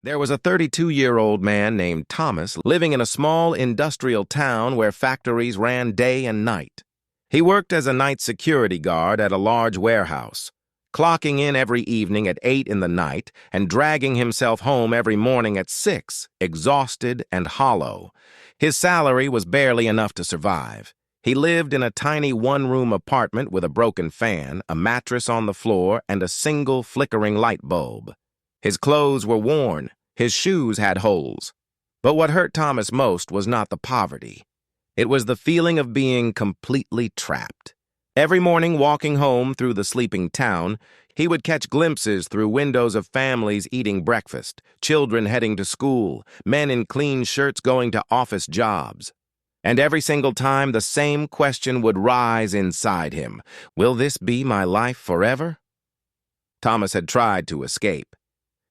There was a 32-year-old man named Thomas living in a small industrial town where factories ran day and night. He worked as a night security guard at a large warehouse, clocking in every evening at 8 in the night and dragging himself home every morning at 6, exhausted and hollow. His salary was barely enough to survive. He lived in a tiny one-room apartment with a broken fan, a mattress on the floor, and a single flickering light bulb. His clothes were worn, his shoes had holes. But what hurt Thomas most was not the poverty. It was the feeling of being completely trapped. Every morning walking home through the sleeping town, he would catch glimpses through windows of families eating breakfast, children heading to school, men in clean shirts going to office jobs. And every single time the same question would rise inside him. Will this be my life forever? Thomas had tried to escape.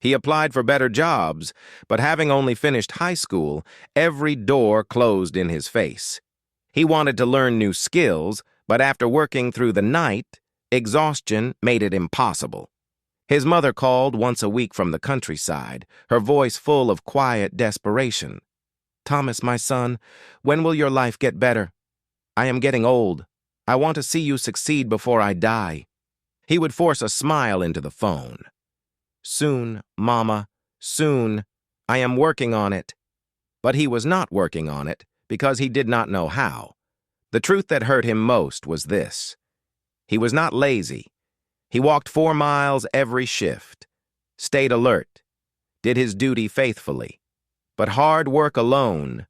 He applied for better jobs, but having only finished high school, every door closed in his face. He wanted to learn new skills, but after working through the night, exhaustion made it impossible. His mother called once a week from the countryside, her voice full of quiet desperation. "Thomas, my son, when will your life get better? I am getting old. I want to see you succeed before I die." He would force a smile into the phone. "Soon, Mama, soon. I am working on it." But he was not working on it because he did not know how. The truth that hurt him most was this. He was not lazy. He walked 4 miles every shift, stayed alert, did his duty faithfully. But hard work alone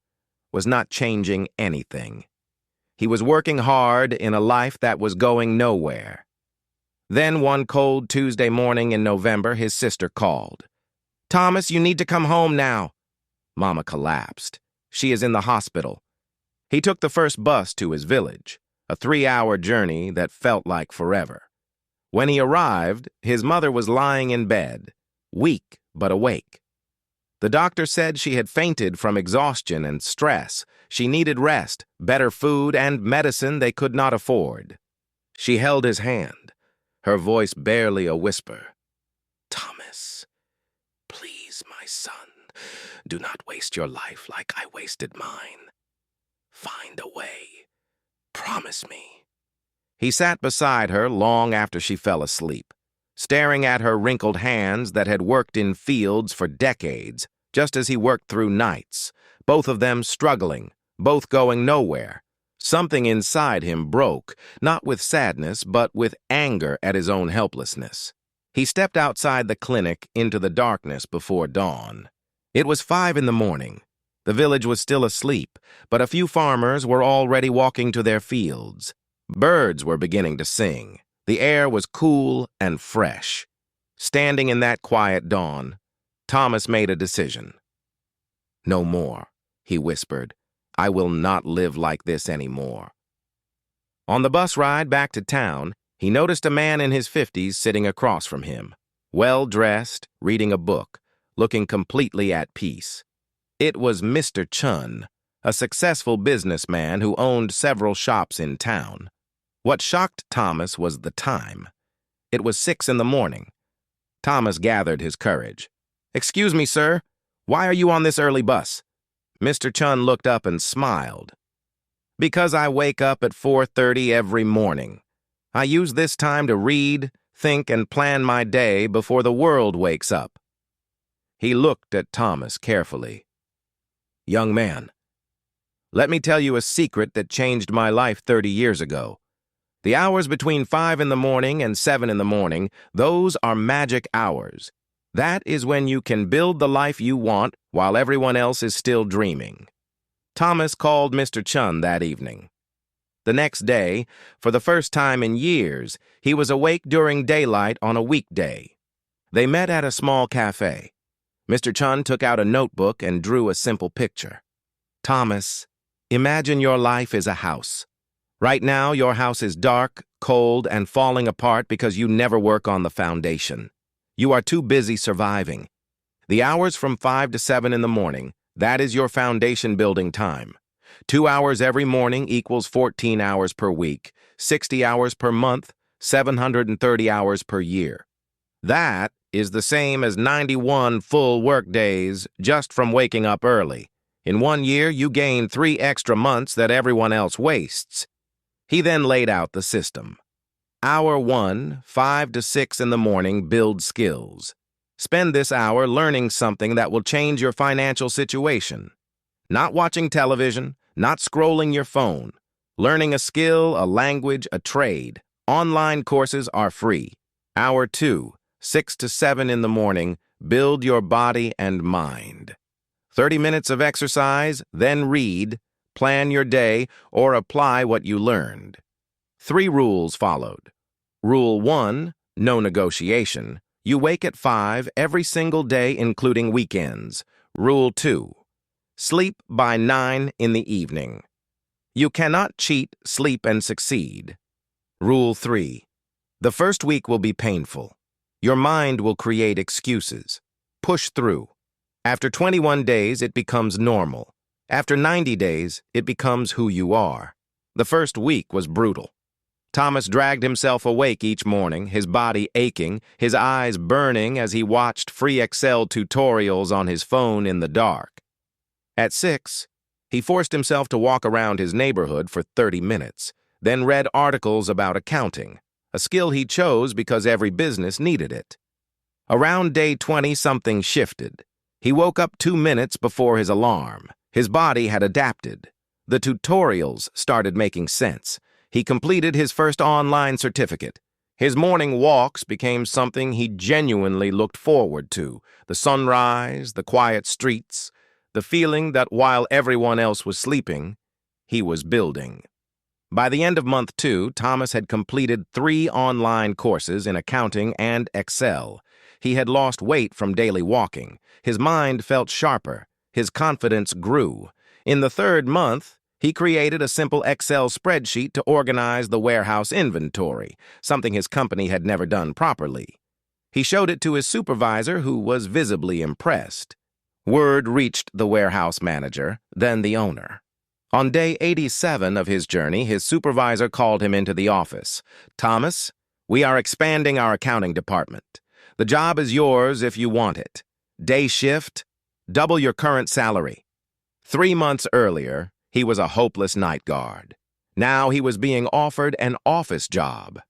was not changing anything. He was working hard in a life that was going nowhere. Then one cold Tuesday morning in November, his sister called. "Thomas, you need to come home now." Mama collapsed. "She is in the hospital." He took the first bus to his village, a 3-hour journey that felt like forever. When he arrived, his mother was lying in bed, weak but awake. The doctor said she had fainted from exhaustion and stress. She needed rest, better food, and medicine they could not afford. She held his hand, her voice barely a whisper. "Thomas, please, my son, do not waste your life like I wasted mine. Find a way. Promise me." He sat beside her long after she fell asleep, staring at her wrinkled hands that had worked in fields for decades, just as he worked through nights, both of them struggling, both going nowhere. Something inside him broke, not with sadness, but with anger at his own helplessness. He stepped outside the clinic into the darkness before dawn. It was 5 in the morning. The village was still asleep, but a few farmers were already walking to their fields. Birds were beginning to sing. The air was cool and fresh. Standing in that quiet dawn, Thomas made a decision. "No more," he whispered. "I will not live like this anymore." On the bus ride back to town, he noticed a man in his 50s sitting across from him, well-dressed, reading a book, looking completely at peace. It was Mr. Chun, a successful businessman who owned several shops in town. What shocked Thomas was the time. It was 6 in the morning. Thomas gathered his courage. "Excuse me, sir. Why are you on this early bus?" Mr. Chun looked up and smiled. "Because I wake up at 4:30 every morning. I use this time to read, think, and plan my day before the world wakes up." He looked at Thomas carefully. "Young man, let me tell you a secret that changed my life 30 years ago. The hours between 5 in the morning and 7 in the morning, those are magic hours. That is when you can build the life you want while everyone else is still dreaming." Thomas called Mr. Chun that evening. The next day, for the first time in years, he was awake during daylight on a weekday. They met at a small cafe. Mr. Chun took out a notebook and drew a simple picture. "Thomas, imagine your life is a house. Right now, your house is dark, cold, and falling apart because you never work on the foundation. You are too busy surviving. The hours from 5 to 7 in the morning, that is your foundation building time. 2 hours every morning equals 14 hours per week, 60 hours per month, 730 hours per year. That is the same as 91 full workdays just from waking up early. In 1 year, you gain 3 extra months that everyone else wastes. He then laid out the system. Hour 1, 5 to 6 in the morning, build skills. Spend this hour learning something that will change your financial situation. Not watching television, not scrolling your phone. Learning a skill, a language, a trade. Online courses are free. Hour 2, 6 to 7 in the morning, build your body and mind. 30 minutes of exercise, then read, plan your day, or apply what you learned. 3 rules followed. Rule 1, no negotiation. You wake at 5 every single day, including weekends. Rule 2, sleep by 9 in the evening. You cannot cheat, sleep, and succeed. Rule 3, the first week will be painful. Your mind will create excuses. Push through. After 21 days, it becomes normal. After 90 days, it becomes who you are. The first week was brutal. Thomas dragged himself awake each morning, his body aching, his eyes burning as he watched free Excel tutorials on his phone in the dark. At 6, he forced himself to walk around his neighborhood for 30 minutes, then read articles about accounting, a skill he chose because every business needed it. Around day 20, something shifted. He woke up 2 minutes before his alarm. His body had adapted. The tutorials started making sense. He completed his first online certificate. His morning walks became something he genuinely looked forward to. The sunrise, the quiet streets, the feeling that while everyone else was sleeping, he was building. By the end of month 2, Thomas had completed 3 online courses in accounting and Excel. He had lost weight from daily walking. His mind felt sharper. His confidence grew. In the 3rd month, he created a simple Excel spreadsheet to organize the warehouse inventory, something his company had never done properly. He showed it to his supervisor, who was visibly impressed. Word reached the warehouse manager, then the owner. On day 87 of his journey, his supervisor called him into the office. "Thomas, we are expanding our accounting department. The job is yours if you want it. Day shift, double your current salary." 3 months earlier, he was a hopeless night guard. Now he was being offered an office job.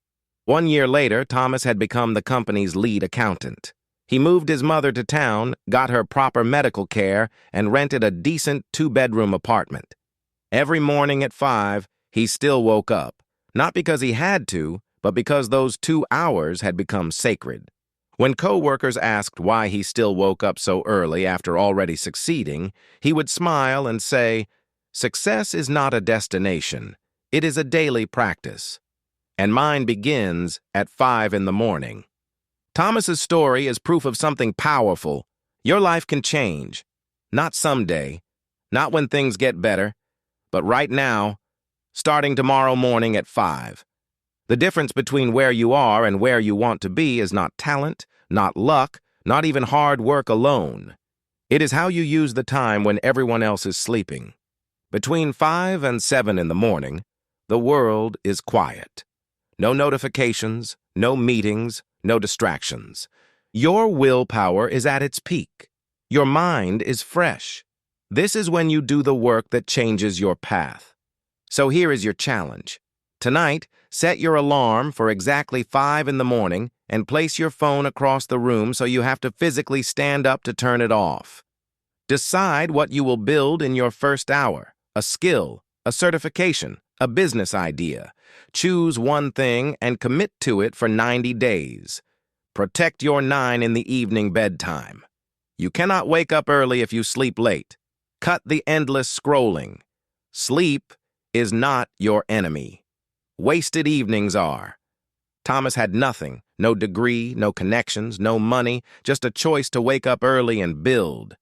1 year later, Thomas had become the company's lead accountant. He moved his mother to town, got her proper medical care, and rented a decent 2-bedroom apartment. Every morning at 5, he still woke up, not because he had to, but because those 2 hours had become sacred. When coworkers asked why he still woke up so early after already succeeding, he would smile and say, "Success is not a destination. It is a daily practice. And mine begins at 5 in the morning." Thomas's story is proof of something powerful. Your life can change. Not someday, not when things get better, but right now, starting tomorrow morning at 5. The difference between where you are and where you want to be is not talent, not luck, not even hard work alone. It is how you use the time when everyone else is sleeping. Between 5 and 7 in the morning, the world is quiet. No notifications, no meetings, no distractions. Your willpower is at its peak. Your mind is fresh. This is when you do the work that changes your path. So here is your challenge. Tonight, set your alarm for exactly 5 in the morning and place your phone across the room so you have to physically stand up to turn it off. Decide what you will build in your first hour: a skill, a certification, a business idea. Choose one thing and commit to it for 90 days. Protect your 9 in the evening bedtime. You cannot wake up early if you sleep late. Cut the endless scrolling. Sleep is not your enemy. Wasted evenings are. Thomas had nothing, no degree, no connections, no money, just a choice to wake up early and build.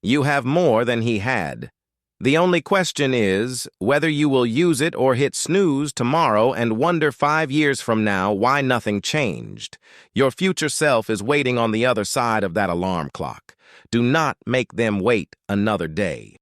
You have more than he had. The only question is whether you will use it or hit snooze tomorrow and wonder 5 years from now why nothing changed. Your future self is waiting on the other side of that alarm clock. Do not make them wait another day.